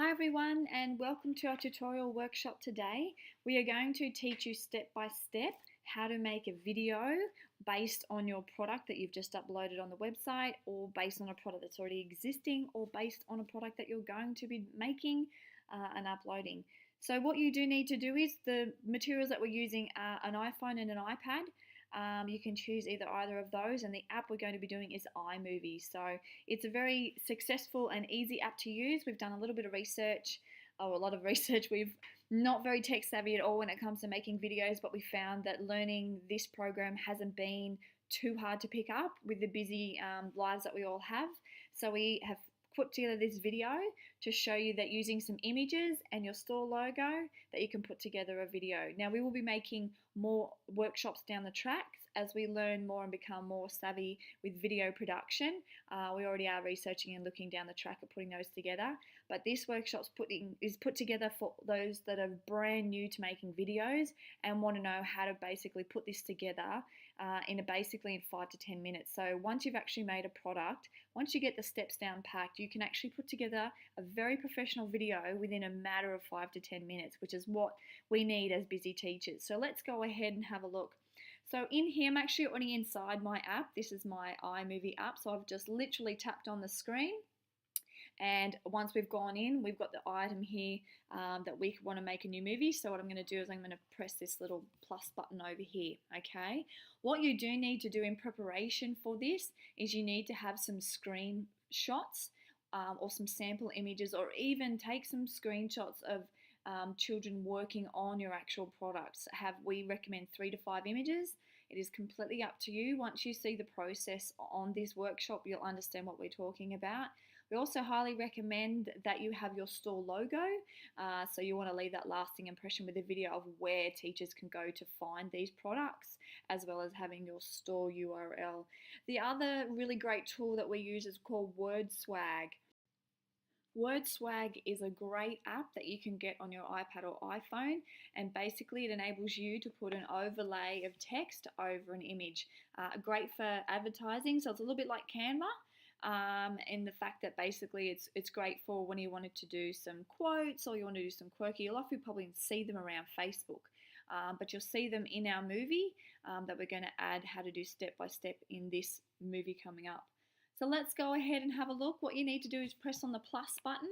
Hi everyone, and welcome to our tutorial workshop today. We are going to teach you step by step how to make a video based on your product that you've just uploaded on the website, or based on a product that's already existing, or based on a product that you're going to be making and uploading. So what you do need to do is the materials that we're using are an iPhone and an iPad. You can choose either of those, and the app we're going to be doing is Imovie. So it's a very successful and easy app to use. We've done a little bit of research, or a lot of research. We've not very tech savvy at all when it comes to making videos, but we found that learning this program hasn't been too hard to pick up with the busy lives that we all have. So we have put together this video to show you that using some images and your store logo that you can put together a video. Now we will be making more workshops down the track as we learn more and become more savvy with video production. We already are researching and looking down the track at putting those together, but this workshop's put together for those that are brand new to making videos and want to know how to basically put this together basically in 5 to 10 minutes. So once you've actually made a product, once you get the steps down packed, you can actually put together a very professional video within a matter of 5 to 10 minutes, which is what we need as busy teachers. So let's go ahead and have a look. So in here, I'm actually already inside my app. This is my iMovie app. So I've just literally tapped on the screen. And once we've gone in, we've got the item here that we want to make a new movie. So what I'm going to do is I'm going to press this little plus button over here, okay? What you do need to do in preparation for this is you need to have some screenshots or some sample images, or even take some screenshots of children working on your actual products. We recommend 3 to 5 images. It is completely up to you. Once you see the process on this workshop, you'll understand what we're talking about. We also highly recommend that you have your store logo. So you want to leave that lasting impression with a video of where teachers can go to find these products, as well as having your store URL. The other really great tool that we use is called WordSwag. WordSwag is a great app that you can get on your iPad or iPhone, and basically it enables you to put an overlay of text over an image. Great for advertising, so it's a little bit like Canva. In the fact that basically it's great for when you wanted to do some quotes, or you want to do some quirky. You'll often probably see them around Facebook, but you'll see them in our movie that we're going to add how to do step by step in this movie coming up. So let's go ahead and have a look. What you need to do is press on the plus button.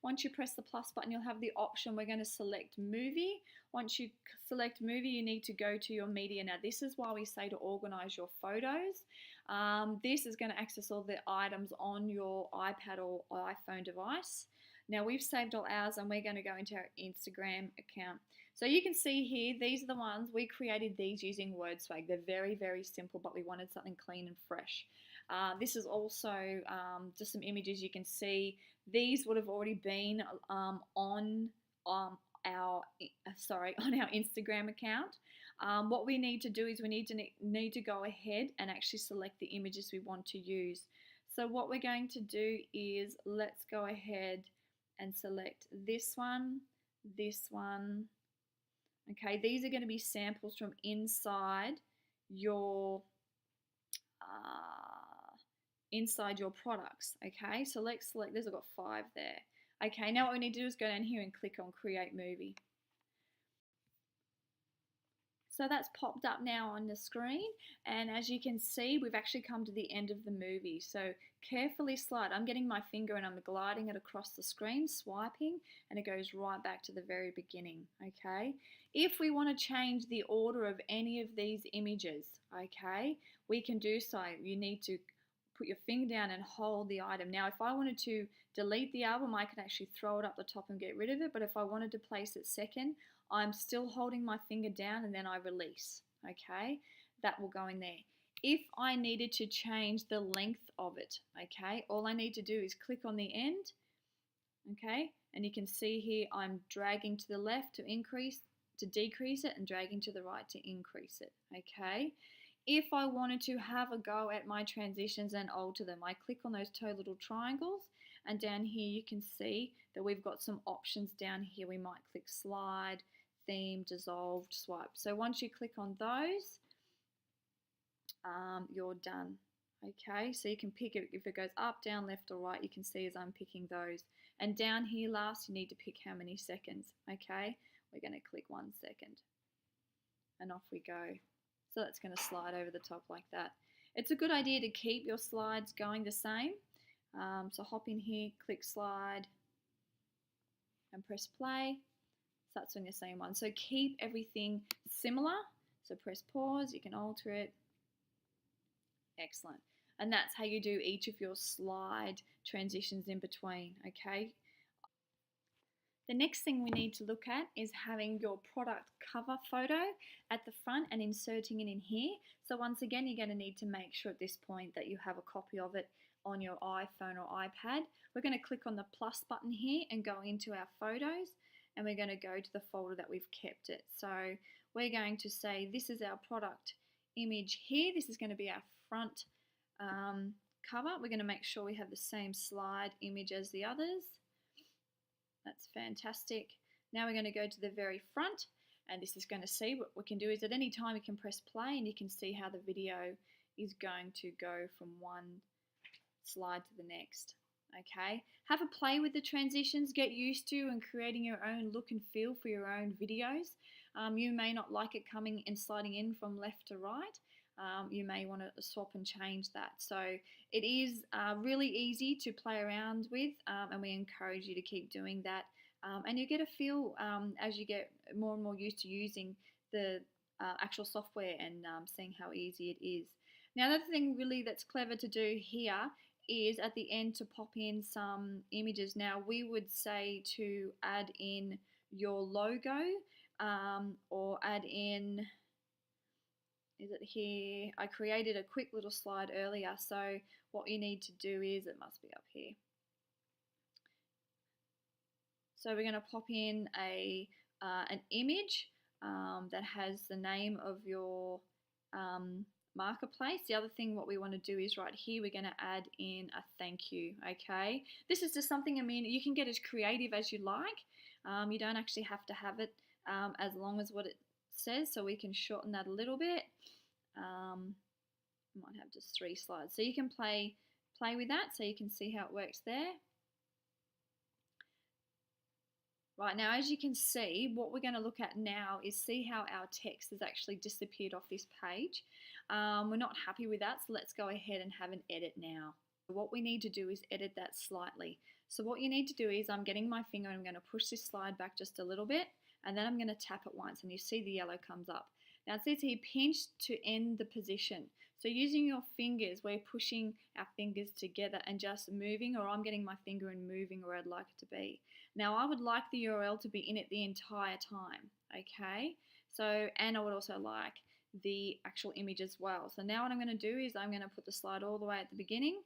Once you press the plus button, you'll have the option. We're going to select movie. Once you select movie, you need to go to your media. Now this is why we say to organize your photos. This is going to access all the items on your iPad or iPhone device. Now we've saved all ours, and we're going to go into our Instagram account. So you can see here, these are the ones, we created these using WordSwag. They're very, very simple, but we wanted something clean and fresh. This is also just some images you can see. These would have already been on our Instagram account. What we need to do is we need to go ahead and actually select the images we want to use. So what we're going to do is let's go ahead and select this one. Okay, these are going to be samples from inside your products. Okay, so let's select this. I've got 5 there. Okay, now what we need to do is go down here and click on create movie. So that's popped up now on the screen, and as you can see, we've actually come to the end of the movie. So carefully slide. I'm getting my finger and I'm gliding it across the screen, swiping, and it goes right back to the very beginning. Okay, if we want to change the order of any of these images, okay, we can do so. You need to put your finger down and hold the item. Now if I wanted to delete the album, I can actually throw it up the top and get rid of it, but if I wanted to place it second, I'm still holding my finger down and then I release. Okay, that will go in there. If I needed to change the length of it, okay, all I need to do is click on the end, okay, and you can see here I'm dragging to the left to decrease it, and dragging to the right to increase it. Okay, if I wanted to have a go at my transitions and alter them, I click on those 2 little triangles, and down here you can see that we've got some options down here. We might click slide, theme, dissolved, swipe. So once you click on those, you're done. Okay, so you can pick it if it goes up, down, left or right. You can see as I'm picking those, And down here last, you need to pick how many seconds, okay? We're going to click 1 second and off we go. So that's going to slide over the top like that. It's a good idea to keep your slides going the same. So hop in here, click slide and press play. So that's doing the same one. So keep everything similar. So press pause, you can alter it. Excellent. And that's how you do each of your slide transitions in between, okay? The next thing we need to look at is having your product cover photo at the front and inserting it in here. So once again, you're going to need to make sure at this point that you have a copy of it on your iPhone or iPad. We're going to click on the plus button here and go into our photos, and we're going to go to the folder that we've kept it. So we're going to say this is our product image here. This is going to be our front cover. We're going to make sure we have the same slide image as the others. That's fantastic. Now we're going to go to the very front, and this is going to see what we can do is at any time you can press play and you can see how the video is going to go from one slide to the next. Okay, have a play with the transitions, get used to and creating your own look and feel for your own videos. You may not like it coming and sliding in from left to right. You may want to swap and change that. So it is really easy to play around with, and we encourage you to keep doing that. And you get a feel as you get more and more used to using the actual software and seeing how easy it is. Now, another thing really that's clever to do here is at the end to pop in some images. Now, we would say to add in your logo or add in... Is it here? I created a quick little slide earlier, so what you need to do is, it must be up here. So we're going to pop in an image that has the name of your marketplace. The other thing what we want to do is right here, we're going to add in a thank you, okay? This is just something, I mean, you can get as creative as you like. You don't actually have to have it as long as what it says, so we can shorten that a little bit. Might have just 3 slides, so you can play with that so you can see how it works there. Right, now as you can see, what we're going to look at now is see how our text has actually disappeared off this page. We're not happy with that, so let's go ahead and have an edit now. What we need to do is edit that slightly. So what you need to do is, I'm getting my finger and I'm going to push this slide back just a little bit, and then I'm going to tap it once and you see the yellow comes up. Now it says here pinch to end the position. So using your fingers, we're pushing our fingers together and just moving, or I'm getting my finger and moving where I'd like it to be. Now I would like the URL to be in it the entire time, okay? So, and I would also like the actual image as well. So now what I'm going to do is I'm going to put the slide all the way at the beginning,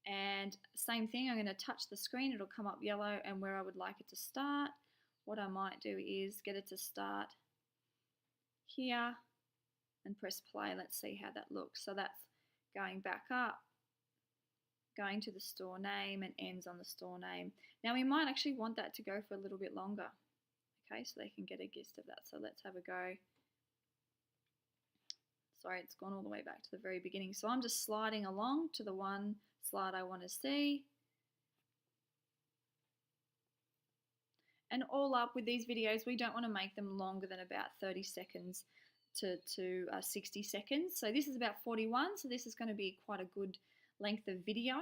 and same thing, I'm going to touch the screen, it'll come up yellow, and where I would like it to start, what I might do is get it to start here and press play. Let's see how that looks. So that's going back up, going to the store name, and ends on the store name. Now we might actually want that to go for a little bit longer, okay, so they can get a gist of that. So let's have a go. Sorry, it's gone all the way back to the very beginning. So I'm just sliding along to the one slide I want to see. And all up with these videos, we don't want to make them longer than about 30 seconds to 60 seconds. So this is about 41, so this is going to be quite a good length of video.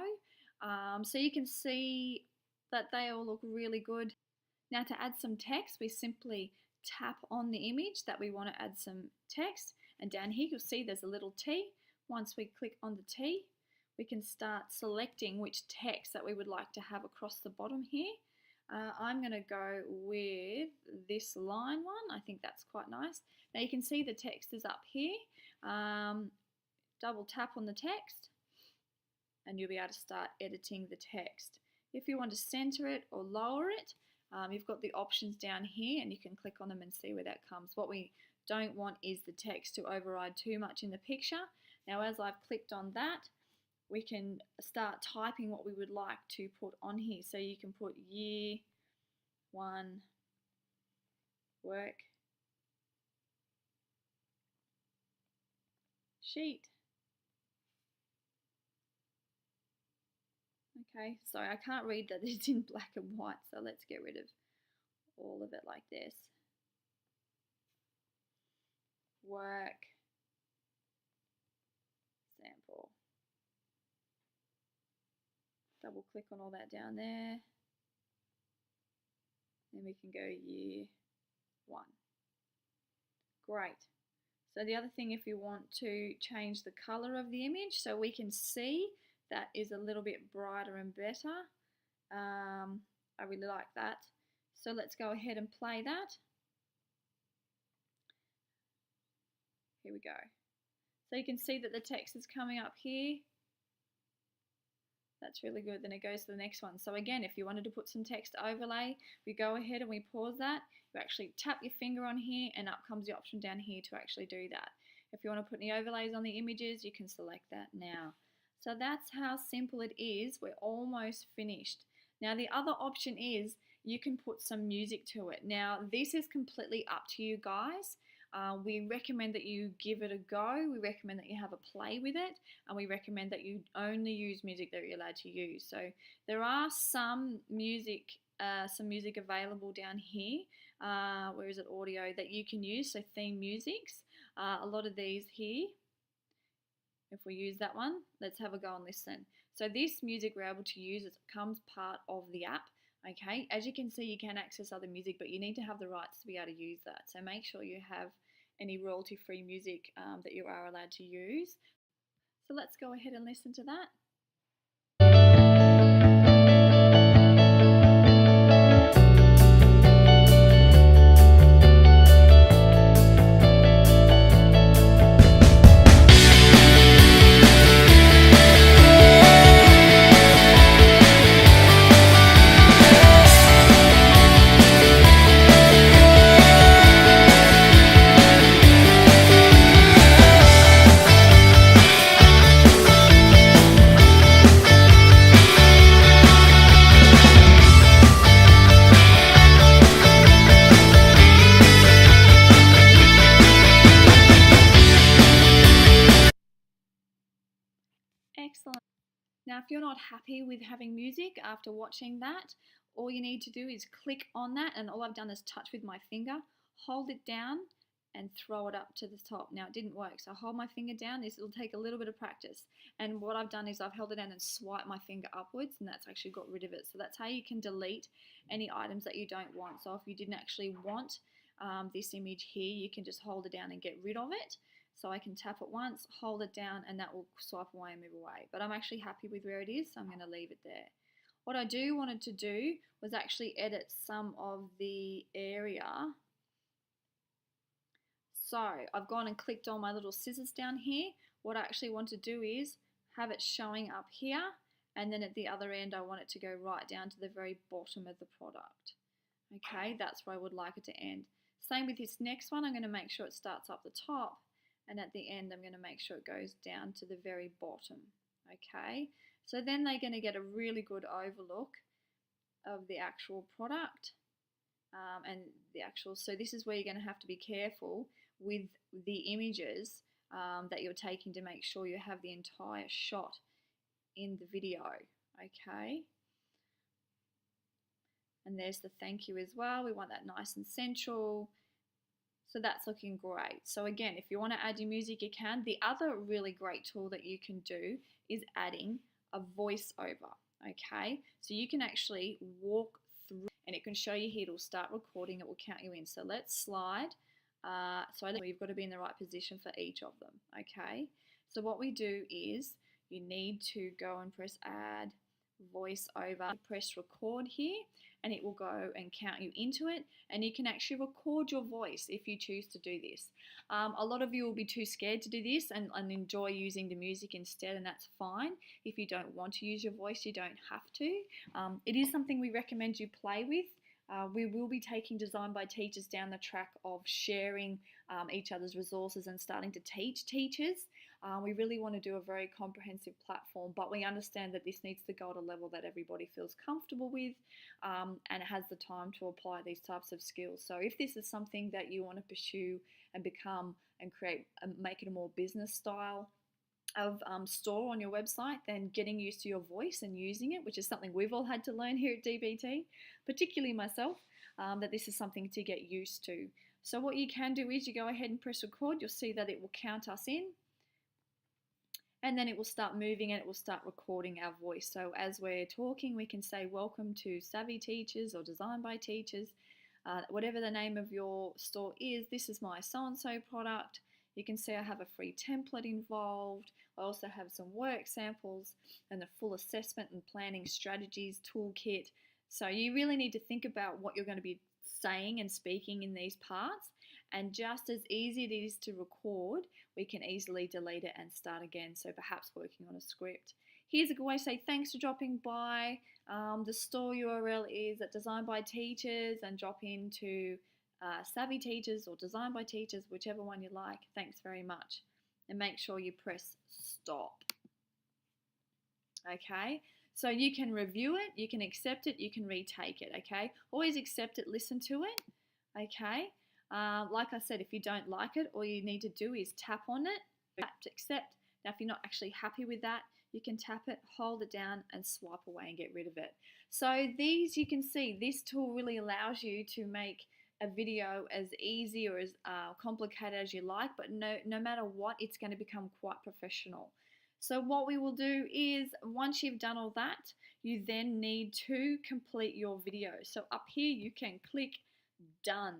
So you can see that they all look really good. Now to add some text, we simply tap on the image that we want to add some text, and down here you'll see there's a little T. Once we click on the T, we can start selecting which text that we would like to have across the bottom here. I'm going to go with this line one. I think that's quite nice. Now you can see the text is up here. Double tap on the text and you'll be able to start editing the text. If you want to center it or lower it, you've got the options down here and you can click on them and see where that comes. What we don't want is the text to override too much in the picture. Now as I've clicked on that, we can start typing what we would like to put on here. So you can put year 1 work sheet. Okay, so I can't read that it's in black and white, so let's get rid of all of it like this. Work sample. Double click on all that down there. Then we can go year 1. Great. So the other thing, if you want to change the color of the image so we can see that is a little bit brighter and better. I really like that. So let's go ahead and play that. Here we go. So you can see that the text is coming up here. That's really good. Then it goes to the next one. So again, if you wanted to put some text overlay, we go ahead and we pause that. You actually tap your finger on here and up comes the option down here to actually do that. If you want to put any overlays on the images, you can select that now. So that's how simple it is. We're almost finished. Now the other option is you can put some music to it. Now this is completely up to you guys. We recommend that you give it a go. We recommend that you have a play with it, and we recommend that you only use music that you're allowed to use. So there are some music available down here. Where is it? Audio that you can use. So theme musics. A lot of these here. If we use that one, let's have a go and listen. So this music we're able to use, it comes part of the app. Okay, as you can see, you can access other music, but you need to have the rights to be able to use that. So make sure you have any royalty-free music that you are allowed to use. So let's go ahead and listen to that. Excellent. Now, if you're not happy with having music after watching that, all you need to do is click on that, and all I've done is touch with my finger, hold it down, and throw it up to the top. Now, it didn't work, so hold my finger down. It'll take a little bit of practice. And what I've done is I've held it down and swiped my finger upwards, and that's actually got rid of it. So that's how you can delete any items that you don't want. So if you didn't actually want this image here, you can just hold it down and get rid of it. So I can tap it once, hold it down, and that will swipe away and move away. But I'm actually happy with where it is, so I'm going to leave it there. What I wanted to do was actually edit some of the area. So I've gone and clicked on my little scissors down here. What I actually want to do is have it showing up here, and then at the other end I want it to go right down to the very bottom of the product. Okay, that's where I would like it to end. Same with this next one. I'm going to make sure it starts up the top, and at the end I'm going to make sure it goes down to the very bottom. Okay, so then they're going to get a really good overlook of the actual product and the actual, so this is where you're going to have to be careful with the images that you're taking to make sure you have the entire shot in the video. Okay, and there's the thank you as well. We want that nice and central. So that's looking great. So again, if you want to add your music, you can. The other really great tool that you can do is adding a voiceover. Okay, so you can actually walk through, and it can show you here. It'll start recording. It will count you in. So let's slide. So you've got to be in the right position for each of them. Okay, so what we do is you need to go and press add voiceover. Press record here, and it will go and count you into it, and you can actually record your voice if you choose to do this. A lot of you will be too scared to do this and enjoy using the music instead, and that's fine. If you don't want to use your voice, you don't have to. It is something we recommend you play with. We will be taking Design by Teachers down the track of sharing each other's resources and starting to teach teachers. We really want to do a very comprehensive platform, but we understand that this needs to go at a level that everybody feels comfortable with and has the time to apply these types of skills. So if this is something that you want to pursue and become and create and make it a more business style store on your website than getting used to your voice and using it, which is something we've all had to learn here at DBT, particularly myself, that this is something to get used to. So what you can do is you go ahead and press record. You'll see that it will count us in, and then it will start moving and it will start recording our voice. So as we're talking, we can say welcome to Savvy Teachers or Designed by Teachers, whatever the name of your store is. This is my so-and-so product. You can see I have a free template involved. I also have some work samples and the full assessment and planning strategies toolkit. So you really need to think about what you're going to be saying and speaking in these parts. And just as easy it is to record, we can easily delete it and start again. So perhaps working on a script. Here's a good way to say thanks for dropping by. The store URL is at Designed by Teachers, and drop into Savvy Teachers or Designed by Teachers, whichever one you like. Thanks very much. And make sure you press stop. Okay, so you can review it, you can accept it, you can retake it. Okay, always accept it, listen to it. Okay, like I said, if you don't like it, all you need to do is tap on it, tap to accept. Now, if you're not actually happy with that, you can tap it, hold it down, and swipe away and get rid of it. So these, you can see, this tool really allows you to make a video as easy or as complicated as you like, but no matter what, it's going to become quite professional. So what we will do is, once you've done all that, you then need to complete your video. So up here you can click done.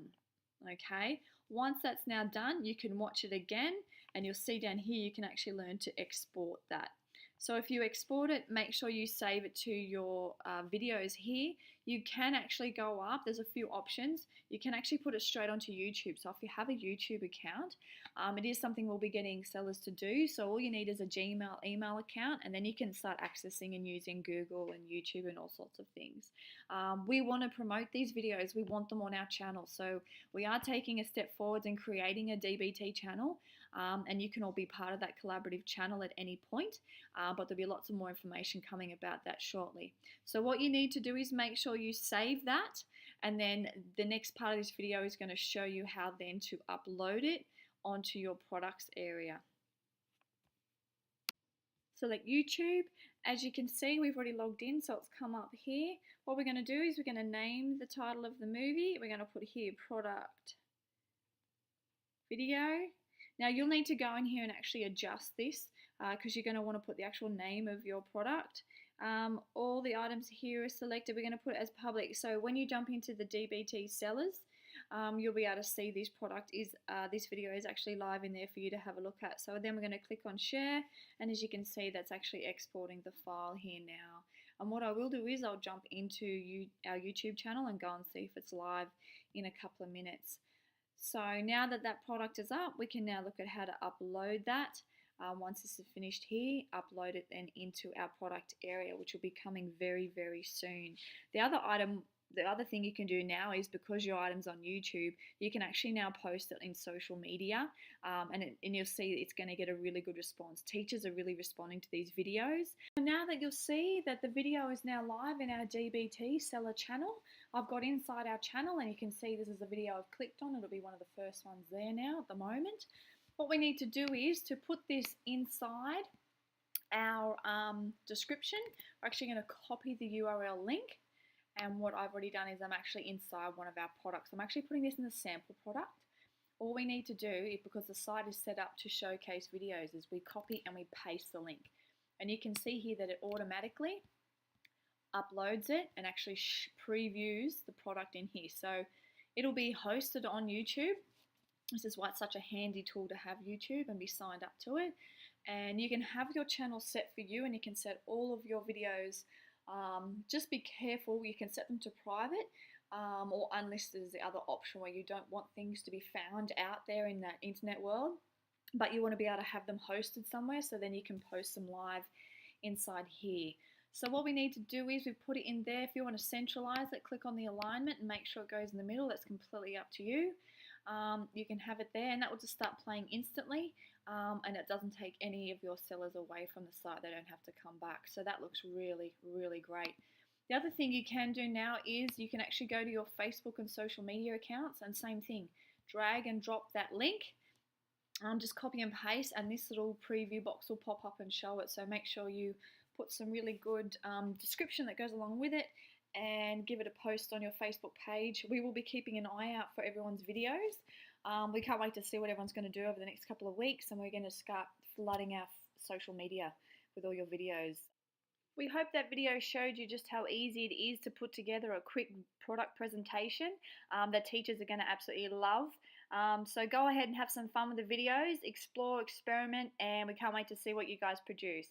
Okay, once that's now done, you can watch it again, and you'll see down here you can actually learn to export that. So if you export it, make sure you save it to your videos here. You can actually go up, there's a few options. You can actually put it straight onto YouTube. So if you have a YouTube account, it is something we'll be getting sellers to do. So all you need is a Gmail email account, and then you can start accessing and using Google and YouTube and all sorts of things. We want to promote these videos. We want them on our channel. So we are taking a step forward and creating a DBT channel. And you can all be part of that collaborative channel at any point, but there'll be lots of more information coming about that shortly. So what you need to do is make sure you save that, and then the next part of this video is going to show you how then to upload it onto your products area. Select YouTube. As you can see, we've already logged in, so it's come up here. What we're going to do is we're going to name the title of the movie. We're going to put here product video. Now you'll need to go in here and actually adjust this because you're going to want to put the actual name of your product. All the items here are selected. We're going to put it as public. So when you jump into the DBT sellers, you'll be able to see this product is, this video is actually live in there for you to have a look at. So then we're going to click on share, and as you can see, that's actually exporting the file here now. And what I will do is I'll jump into our YouTube channel and go and see if it's live in a couple of minutes. So now that that product is up, we can now look at how to upload that. Once this is finished here, upload it then into our product area, which will be coming very, very soon. The other thing you can do now is, because your item's on YouTube, you can actually now post it in social media, and you'll see it's going to get a really good response. Teachers are really responding to these videos. Now that you'll see that the video is now live in our DBT seller channel, I've got inside our channel, and you can see this is a video I've clicked on. It'll be one of the first ones there now at the moment. What we need to do is to put this inside our description. We're actually going to copy the URL link. And what I've already done is I'm actually inside one of our products. I'm actually putting this in the sample product. All we need to do, because the site is set up to showcase videos, is we copy and we paste the link. And you can see here that it automatically uploads it and actually previews the product in here. So it'll be hosted on YouTube. This is why it's such a handy tool to have YouTube and be signed up to it. And you can have your channel set for you, and you can set all of your videos. Just be careful, you can set them to private, or unlisted is the other option, where you don't want things to be found out there in that internet world, but you want to be able to have them hosted somewhere, so then you can post them live inside here. So what we need to do is we put it in there. If you want to centralize it, click on the alignment and make sure it goes in the middle. That's completely up to you. You can have it there, and that will just start playing instantly, and it doesn't take any of your sellers away from the site. They don't have to come back. So that looks really, really great. The other thing you can do now is you can actually go to your Facebook and social media accounts, and same thing, drag and drop that link just copy and paste, and this little preview box will pop up and show it. So make sure you put some really good description that goes along with it, and give it a post on your Facebook page. We will be keeping an eye out for everyone's videos. We can't wait to see what everyone's going to do over the next couple of weeks, and we're going to start flooding our social media with all your videos. We hope that video showed you just how easy it is to put together a quick product presentation that teachers are going to absolutely love. So go ahead and have some fun with the videos, explore, experiment, and we can't wait to see what you guys produce.